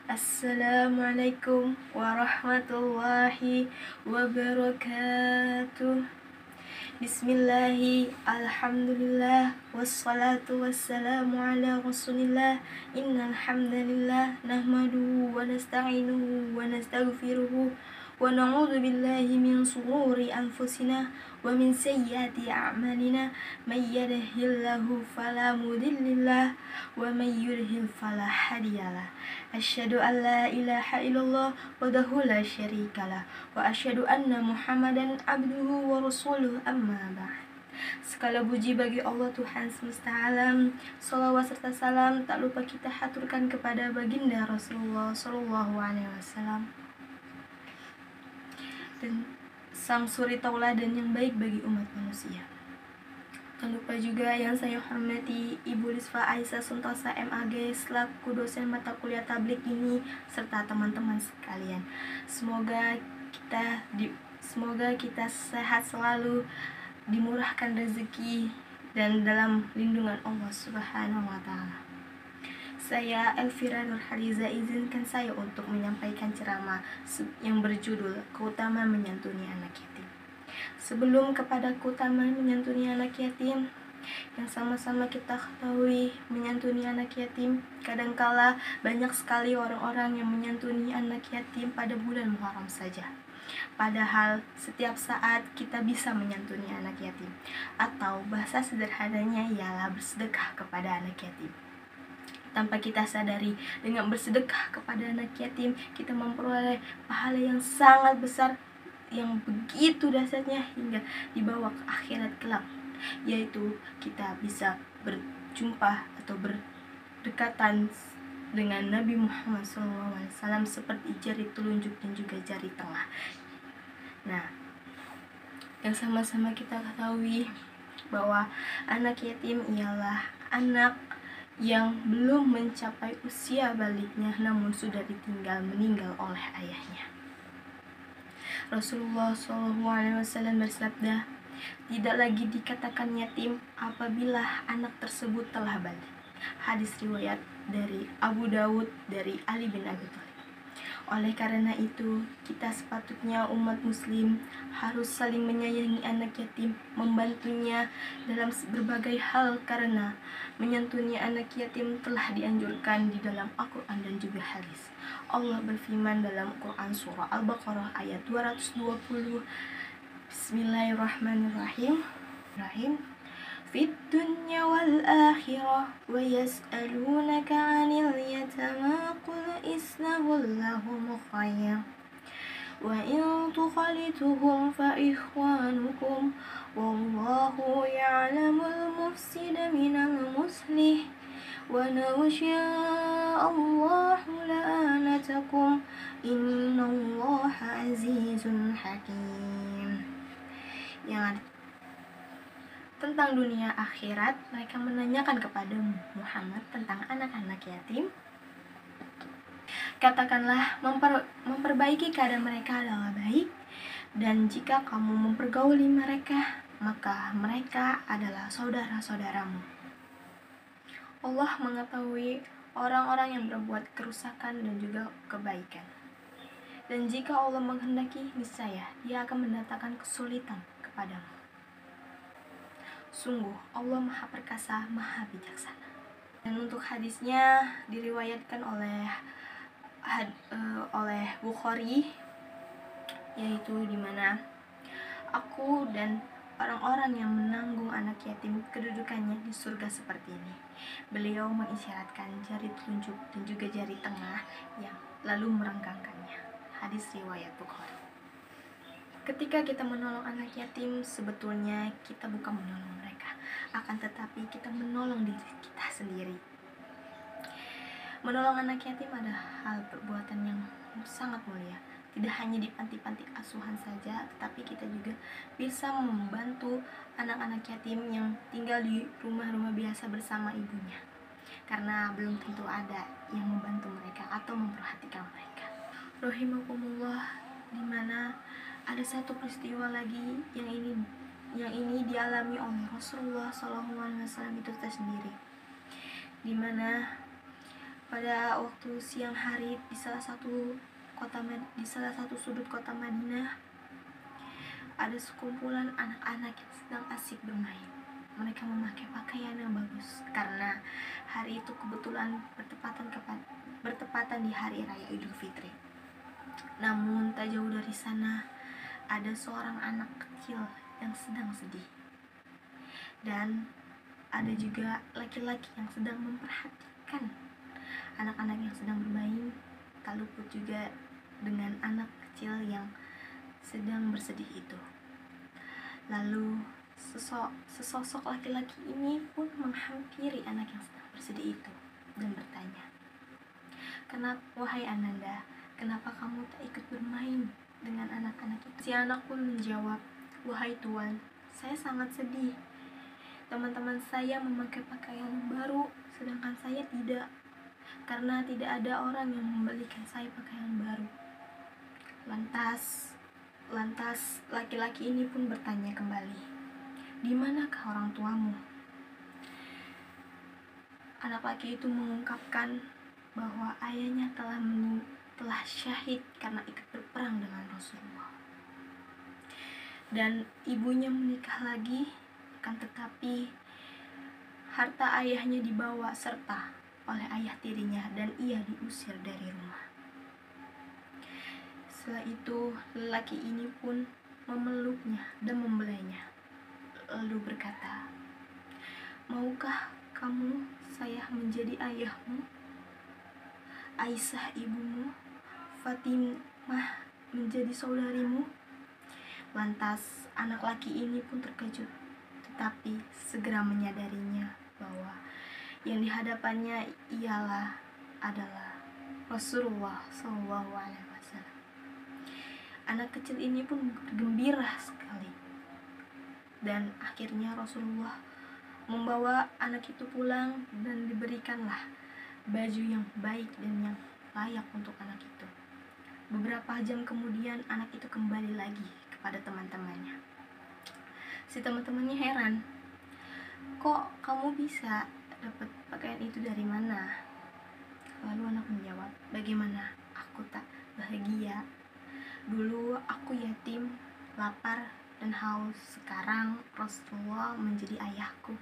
Assalamualaikum warahmatullahi wabarakatuh. Bismillahi, alhamdulillah, wassalatu wassalamu ala rasulillah. Innal hamdalillah nahmaduhu wa nasta'inuhu wa nastaghfiruhu wa na'udzu billahi min shururi anfusina wa min sayyiati a'malina. May yahdihillahu fala mudhillalah wa may yudhlil fala hadiyalah. Asyhadu an la ilaha illallah wahdahu la syarikalah wa asyhadu anna Muhammadan abduhu wa rasuluh, amma ba'd. Segala puji bagi Allah Tuhan semesta alam. Salawat serta salam tak lupa kita haturkan kepada baginda Rasulullah sallallahu alaihi wasallam dan sang suri tauladan yang baik bagi umat manusia. Tak lupa juga yang saya hormati Ibu Lisfa Aisyah Suntosa MAG selaku dosen mata kuliah tablik ini serta teman-teman sekalian. Semoga kita sehat selalu, dimurahkan rezeki dan dalam lindungan Allah Subhanahu wa taala. Saya Elvira Nurhaliza, izinkan saya untuk menyampaikan ceramah yang berjudul Keutamaan Menyantuni Anak Yatim. Sebelum kepada keutamaan menyantuni anak yatim, yang sama-sama kita ketahui, menyantuni anak yatim kadangkala banyak sekali orang-orang yang menyantuni anak yatim pada bulan Muharram saja. Padahal setiap saat kita bisa menyantuni anak yatim, atau bahasa sederhananya ialah bersedekah kepada anak yatim. Tanpa kita sadari, dengan bersedekah kepada anak yatim, kita memperoleh pahala yang sangat besar, yang begitu dahsyatnya hingga dibawa ke akhirat kelak, yaitu kita bisa berjumpa atau berdekatan dengan Nabi Muhammad SAW seperti jari telunjuk dan juga jari tengah. Nah, yang sama-sama kita ketahui bahwa anak yatim ialah anak yang belum mencapai usia baliknya namun sudah meninggal oleh ayahnya. Rasulullah SAW bersabda, tidak lagi dikatakan yatim apabila anak tersebut telah balik. Hadis riwayat dari Abu Dawud dari Ali bin Abi Thalib. Oleh karena itu, kita sepatutnya umat muslim harus saling menyayangi anak yatim, membantunya dalam berbagai hal, karena menyantuni anak yatim telah dianjurkan di dalam Al-Quran dan juga hadis. Allah berfirman dalam Quran surah Al-Baqarah ayat 220, Bismillahirrahmanirrahim. Fid dunya wal akhirah wa yas'alunaka 'anil yatama qul islahu lahum khair wa in tukhalituhum fa ikhwanukum wallahu ya'lamul mufsida minal muslih wa law syaa Allahu la'anatakum innallaha azizun hakim. Yang tentang dunia akhirat, mereka menanyakan kepada Muhammad tentang anak-anak yatim. Katakanlah, memperbaiki keadaan mereka adalah baik, dan jika kamu mempergauli mereka, maka mereka adalah saudara-saudaramu. Allah mengetahui orang-orang yang berbuat kerusakan dan juga kebaikan. Dan jika Allah menghendaki, niscaya Dia akan mendatangkan kesulitan kepadamu. Sungguh Allah Maha Perkasa, Maha Bijaksana. Dan untuk hadisnya diriwayatkan oleh Bukhari, yaitu dimana aku dan orang-orang yang menanggung anak yatim kedudukannya di surga seperti ini. Beliau mengisyaratkan jari telunjuk dan juga jari tengah yang lalu merenggangkannya. Hadis riwayat Bukhari. Ketika kita menolong anak yatim, sebetulnya kita bukan menolong mereka, akan tetapi kita menolong diri kita sendiri. Menolong anak yatim adalah hal perbuatan yang sangat mulia. Tidak hanya di panti-panti asuhan saja, tetapi kita juga bisa membantu anak-anak yatim yang tinggal di rumah-rumah biasa bersama ibunya, karena belum tentu ada yang membantu mereka atau memperhatikan mereka. Rahimakumullah, dimana ada satu peristiwa lagi yang ini dialami oleh Rasulullah SAW itu tersendiri, dimana Pada waktu siang hari di salah satu sudut kota Madinah, ada sekumpulan anak-anak yang sedang asik bermain. Mereka memakai pakaian yang bagus karena hari itu kebetulan bertepatan di hari raya Idul Fitri. Namun tak jauh dari sana ada seorang anak kecil yang sedang sedih. Dan ada juga laki-laki yang sedang memperhatikan anak-anak yang sedang bermain, tak luput juga dengan anak kecil yang sedang bersedih itu. Lalu sesosok laki-laki ini pun menghampiri anak yang sedang bersedih itu dan bertanya, wahai Ananda, kenapa kamu tak ikut bermain dengan anak-anak itu?" Si anak pun menjawab, "Wahai Tuan, saya sangat sedih. Teman-teman saya memakai pakaian baru, sedangkan saya tidak, karena tidak ada orang yang membelikan saya pakaian baru." Lantas laki-laki ini pun bertanya kembali, "Di manakah orang tuamu?" Anak laki itu mengungkapkan bahwa ayahnya telah syahid karena ikut berperang dengan Rasulullah. Dan ibunya menikah lagi, akan tetapi harta ayahnya dibawa serta oleh ayah tirinya dan ia diusir dari rumah. Setelah itu lelaki ini pun memeluknya dan membelainya, lalu berkata, "Maukah kamu saya menjadi ayahmu, Aisyah ibumu, Fatimah menjadi saudarimu?" Lantas anak laki ini pun terkejut, tetapi segera menyadarinya bahwa yang dihadapannya adalah Rasulullah SAW. Anak kecil ini pun bergembira sekali, dan akhirnya Rasulullah membawa anak itu pulang dan diberikanlah baju yang baik dan yang layak untuk anak itu. Beberapa jam kemudian anak itu kembali lagi kepada teman-temannya. Si teman-temannya heran, "Kok kamu bisa dapat pakaian itu dari mana?" Lalu anak menjawab, "Bagaimana aku tak bahagia? Dulu aku yatim, lapar dan haus. Sekarang Rasulullah menjadi ayahku,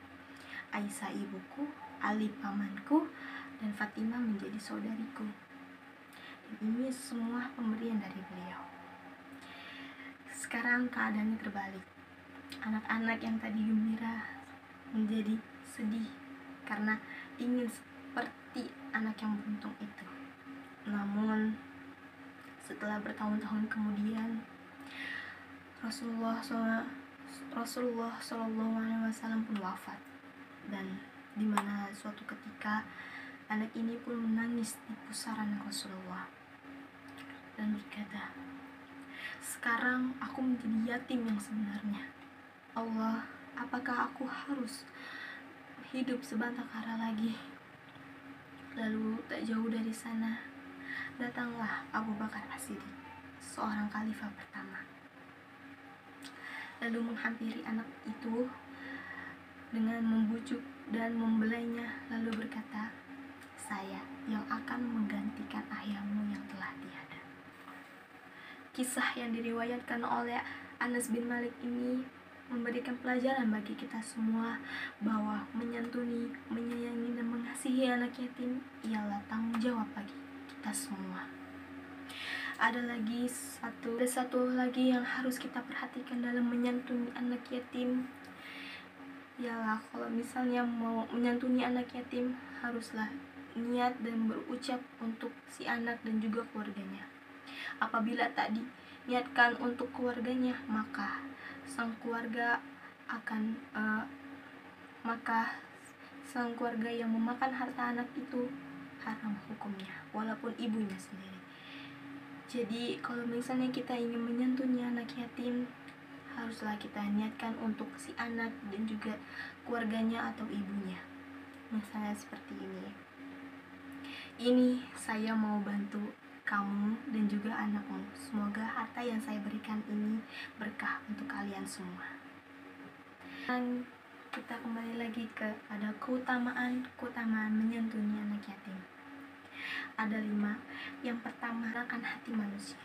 Aisyah ibuku, Ali pamanku, dan Fatimah menjadi saudariku. Dan ini semua pemberian dari beliau." Sekarang keadaannya terbalik. Anak-anak yang tadi gembira menjadi sedih karena ingin seperti anak yang beruntung itu. Namun setelah bertahun-tahun kemudian Rasulullah SAW pun wafat, dan di mana suatu ketika anak ini pun menangis di pusaran Rasulullah dan berkata, "Sekarang aku menjadi yatim yang sebenarnya. Allah, apakah aku harus hidup sebatang kara lagi?" Lalu tak jauh dari sana datanglah Abu Bakar As-Siddiq, seorang khalifah pertama, lalu menghampiri anak itu dengan membujuk dan membelainya, lalu berkata, "Saya yang akan menggantikan ayahmu yang telah tiada." Kisah yang diriwayatkan oleh Anas bin Malik ini memberikan pelajaran bagi kita semua bahwa menyantuni, menyayangi, dan mengasihi anak yatim ialah tanggung jawab bagi kita semua. Ada satu lagi yang harus kita perhatikan dalam menyantuni anak yatim, ialah kalau misalnya mau menyantuni anak yatim, haruslah niat dan berucap untuk si anak dan juga keluarganya. Apabila tak diniatkan untuk keluarganya, maka sang keluarga yang memakan harta anak itu haram hukumnya, walaupun ibunya sendiri. Jadi kalau misalnya kita ingin menyantuni anak yatim, haruslah kita niatkan untuk si anak dan juga keluarganya atau ibunya. Misalnya seperti ini. Ini saya mau bantu kamu dan juga anakmu. Semoga harta yang saya berikan ini berkah untuk kalian semua. Dan kita kembali lagi kepada keutamaan menyantuni anak yatim. Ada 5. Yang pertama, akan hati manusia.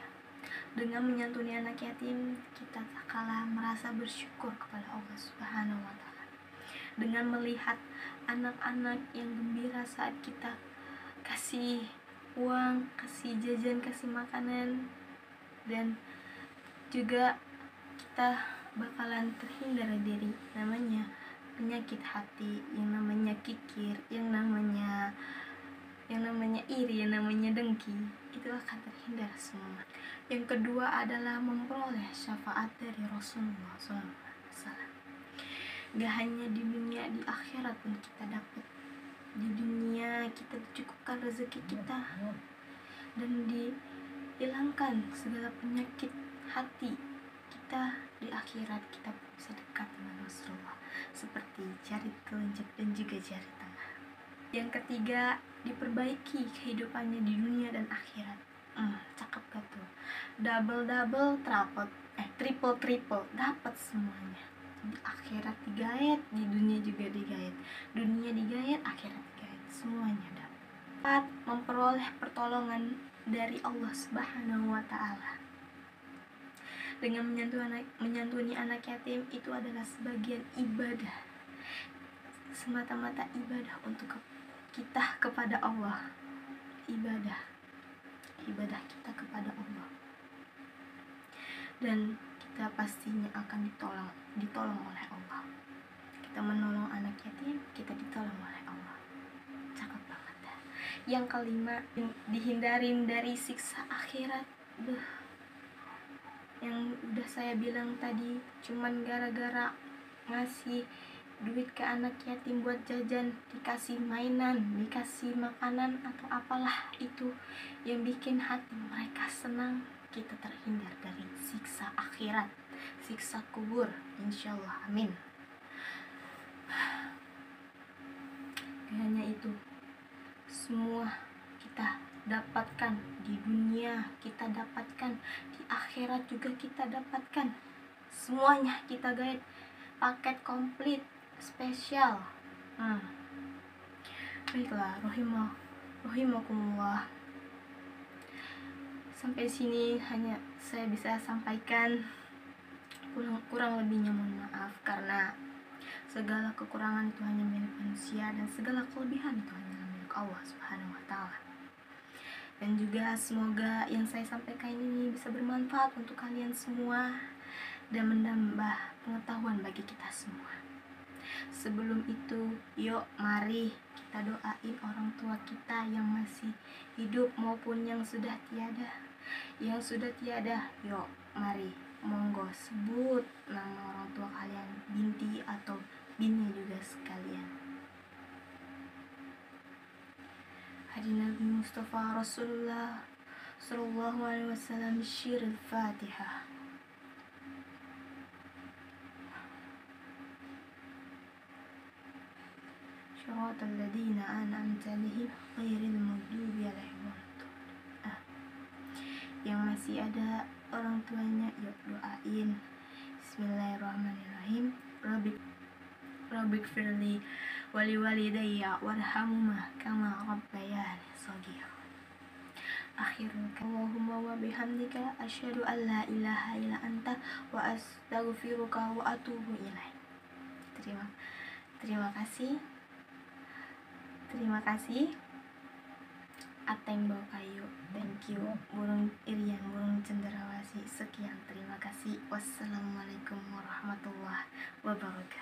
Dengan menyantuni anak yatim, kita tak kalah merasa bersyukur kepada Allah Subhanahu wa Ta'ala. Dengan melihat anak-anak yang gembira saat kita kasih uang, kasih jajan, kasih makanan, dan juga kita bakalan terhindar dari namanya penyakit hati, yang namanya kikir, yang namanya iri, yang namanya dengki. Itu akan terhindar semua. Yang kedua adalah memperoleh syafaat dari Rasulullah SAW. Gak hanya di dunia, di akhirat pun kita dapat. Di dunia kita dicukupkan rezeki kita dan dihilangkan segala penyakit hati kita. Di akhirat kita bisa dekat dengan Rasulullah seperti jari telunjuk dan juga jari tengah. Yang ketiga, diperbaiki kehidupannya di dunia dan akhirat. Cakep gak tuh? Double, triple dapat semuanya. Di akhirat digayet, di dunia juga digayet. Dunia digayet, akhirat digayet, semuanya dapat. Memperoleh pertolongan dari Allah Subhanahu wa Ta'ala. Dengan menyantuni anak yatim itu adalah sebagian ibadah, semata-mata ibadah untuk kita kepada Allah. Ibadah kita kepada Allah, dan kita pastinya akan ditolong oleh Allah. Kita menolong anak yatim, kita ditolong oleh Allah. Cakep banget dah. Yang kelima, dihindarin dari siksa akhirat. Yang udah saya bilang tadi, cuman gara-gara ngasih duit ke anak yatim buat jajan, dikasih mainan, dikasih makanan atau apalah itu yang bikin hati mereka senang, kita terhindar dari siksa akhirat, siksa kubur, insyaallah, amin. Hanya itu, semua kita dapatkan di dunia, kita dapatkan di akhirat juga, kita dapatkan semuanya. Kita guide paket komplit spesial. Baiklah, rahimakumullah. Sampai sini hanya saya bisa sampaikan. Kurang lebihnya mohon maaf, karena segala kekurangan itu hanya milik manusia dan segala kelebihan itu hanya milik Allah Subhanahu wa Ta'ala. Dan juga semoga yang saya sampaikan ini bisa bermanfaat untuk kalian semua dan menambah pengetahuan bagi kita semua. Sebelum itu, yuk mari kita doain orang tua kita yang masih hidup maupun yang sudah tiada. Yang sudah tiada, yuk mari monggo sebut nama orang tua kalian, binti atau bini juga sekalian. Hari Nabi Mustafa Rasulullah Sallallahu Alaihi Wasallam, Syir al-Fatihah. Syaratal ladina an'amta alaihim ghairil maghdubi alaihim. Yang masih ada orang tuanya, yuk doain. Bismillahirrahmanirrahim. Rabbik firli wali walidayya warhamhuma kama rabbayani shaghira. Akhirul Allahumma wa bihamdika asyhadu an la ilaha illa anta wa astaghfiruka wa atubu ilaik. Terima kasih. Ateng Bau Kayu, thank you. Burung Irian, burung cenderawasih, sekian, terima kasih. Wassalamualaikum warahmatullahi wabarakatuh.